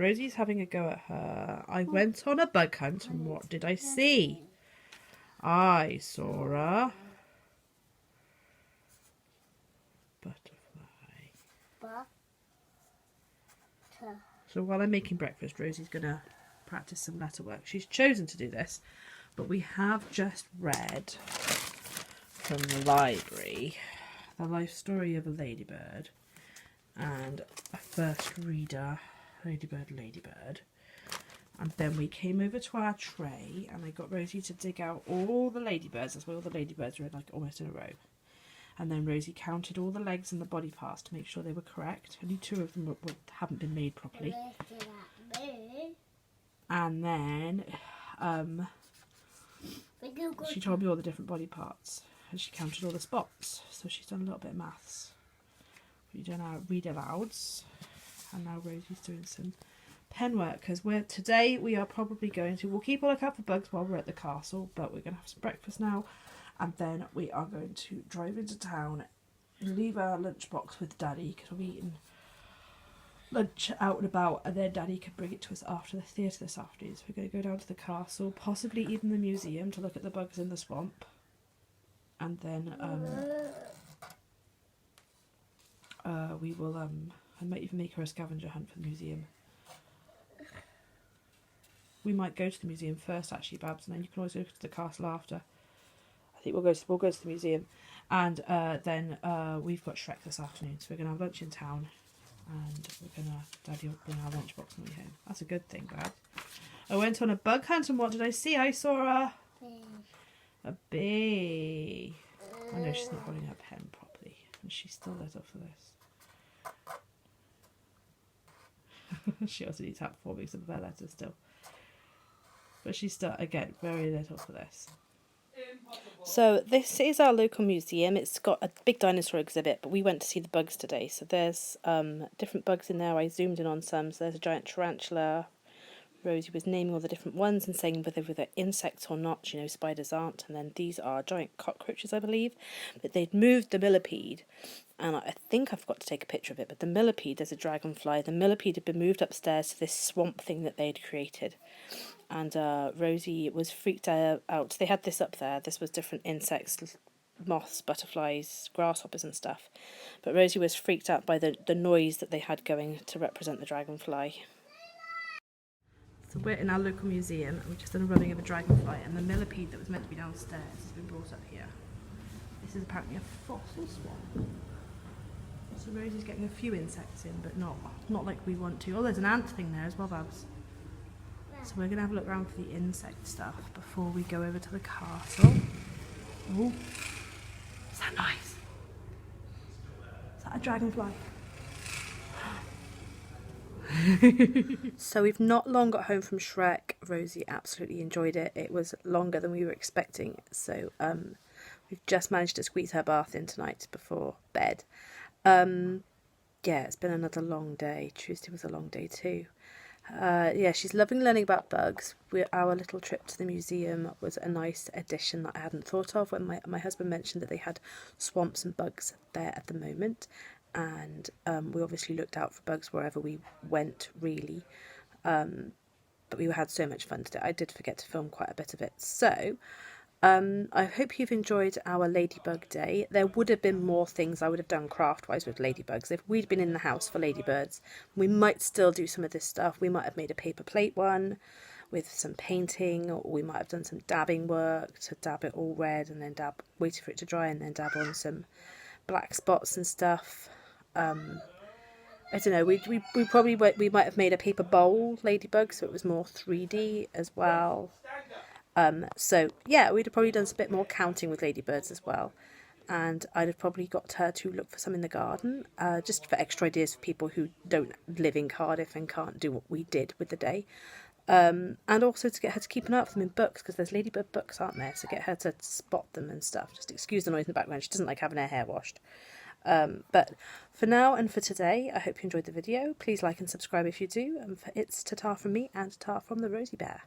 Rosie's having a go at her. I went on a bug hunt and what did I see? I saw a butterfly. So while I'm making breakfast, Rosie's going to practice some letter work. She's chosen to do this, but we have just read from the library the life story of a ladybird, and a first reader, ladybird. And then we came over to our tray and I got Rosie to dig out all the ladybirds. That's why all the ladybirds were like almost in a row. And then Rosie counted all the legs and the body parts to make sure they were correct. Only 2 of them haven't been made properly. And then she told me all the different body parts. And she counted all the spots. So she's done a little bit of maths. We've done our read alouds. And now Rosie's doing some pen work. Because today we are probably going to... We'll keep a lookout for bugs while we're at the castle. But we're going to have some breakfast now. And then we are going to drive into town and leave our lunchbox with Daddy, because we'll be eating lunch out and about, and then Daddy can bring it to us after the theatre this afternoon. So we're going to go down to the castle, possibly even the museum, to look at the bugs in the swamp. And then we will, I might even make her a scavenger hunt for the museum. We might go to the museum first, actually, Babs, and then you can always go to the castle after. I think we'll go to the museum, and then we've got Shrek this afternoon, so we're going to have lunch in town, and Daddy will bring our lunchbox on the way home. That's a good thing, Dad. I went on a bug hunt, and what did I see? I saw a bee. I know she's not holding her pen properly, and she's still little for this. She also needs help forming some of her letters still, but she's still, again, very little for this. So this is our local museum. It's got a big dinosaur exhibit, but we went to see the bugs today. So there's different bugs in there. I zoomed in on some. So there's a giant tarantula. Rosie was naming all the different ones and saying whether they're insects or not. You know, spiders aren't. And then these are giant cockroaches, I believe. But they'd moved the millipede. And I think I forgot to take a picture of it. But the millipede, there's a dragonfly. The millipede had been moved upstairs to this swamp thing that they'd created. And Rosie was freaked out. They had this up there. This was different insects, moths, butterflies, grasshoppers and stuff. But Rosie was freaked out by the noise that they had going to represent the dragonfly. So we're in our local museum, and we've just done a rubbing of a dragonfly, and the millipede that was meant to be downstairs has been brought up here. This is apparently a fossil swan. So Rosie's getting a few insects in, but not like we want to. Oh, there's an ant thing there as well, Babs. So we're going to have a look around for the insect stuff before we go over to the castle. Oh, is that nice? Is that a dragonfly? So we've not long got home from Shrek. Rosie absolutely enjoyed it. It was longer than we were expecting. So we've just managed to squeeze her bath in tonight before bed. Yeah, it's been another long day. Tuesday was a long day too. Yeah, she's loving learning about bugs. Our little trip to the museum was a nice addition that I hadn't thought of when my husband mentioned that they had swamps and bugs there at the moment. And we obviously looked out for bugs wherever we went, really. But we had so much fun today. I did forget to film quite a bit of it. So I hope you've enjoyed our ladybug day. There would have been more things I would have done craft-wise with ladybugs. If we'd been in the house for ladybirds, we might still do some of this stuff. We might have made a paper plate one with some painting, or we might have done some dabbing work to dab it all red and then waited for it to dry and then dab on some black spots and stuff. I don't know, we might have made a paper bowl ladybug, so it was more 3D as well. So yeah, we'd have probably done a bit more counting with ladybirds as well, and I'd have probably got her to look for some in the garden, just for extra ideas for people who don't live in Cardiff and can't do what we did with the day, and also to get her to keep an eye out for them in books, because there's ladybird books, aren't there, so get her to spot them and stuff. Just excuse the noise in the background, she doesn't like having her hair washed. But for now and for today, I hope you enjoyed the video. Please like and subscribe if you do, and it's ta-ta from me and ta-ta from the Rosie Bear.